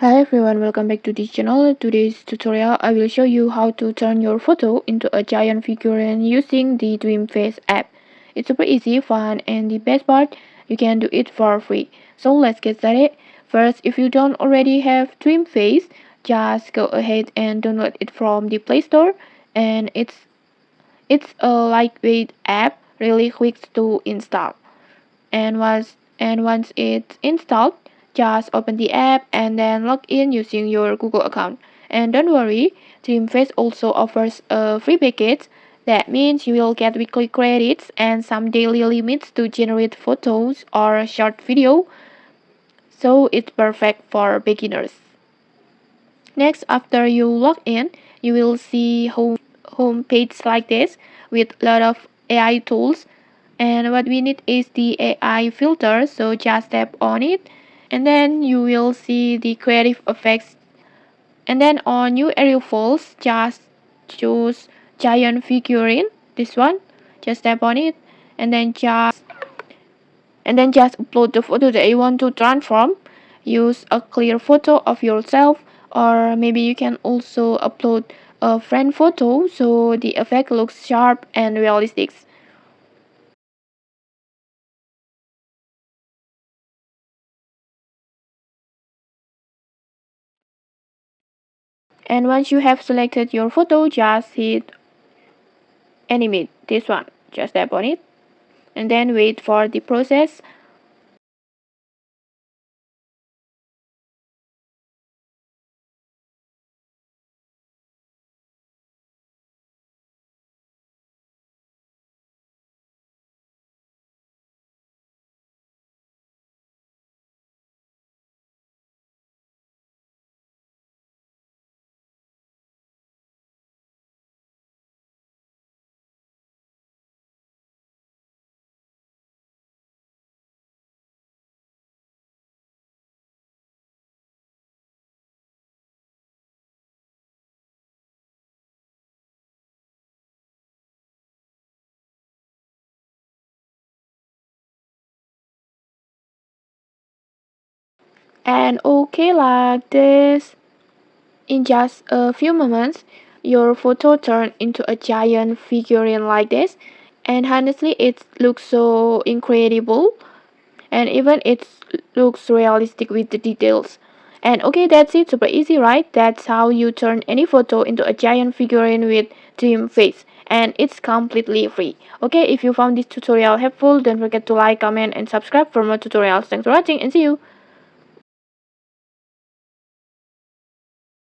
Hi everyone, welcome back to this channel. Today's tutorial I will show you how to turn your photo into a giant figurine using the Dreamface app. It's super easy, fun, and the best part, you can do it for free. So let's get started. First, if you don't already have Dreamface, just go ahead and download it from the Play Store, and it's a lightweight app, really quick to install. And once it's installed, just open the app and then log in using your Google account. And don't worry, Dreamface also offers a free package. That means you will get weekly credits and some daily limits to generate photos or short video, so it's perfect for beginners. Next, after you log in, you will see home page like this with a lot of AI tools. And what we need is the AI filter, so just tap on it and then you will see the creative effects. And then on new area files, just choose giant figurine, this one, just tap on it and then just upload the photo that you want to transform. Use a clear photo of yourself, or maybe you can also upload a friend photo so the effect looks sharp and realistic. And once you have selected your photo, just hit animate, this one, just tap on it and then wait for the process. And okay, like this, in just a few moments your photo turned into a giant figurine like this. And honestly, it looks so incredible, and even it looks realistic with the details. And okay, that's it. Super easy, right? That's how you turn any photo into a giant figurine with dream face, and it's completely free. Okay, if you found this tutorial helpful, don't forget to like, comment, and subscribe for more tutorials. Thanks for watching and see you.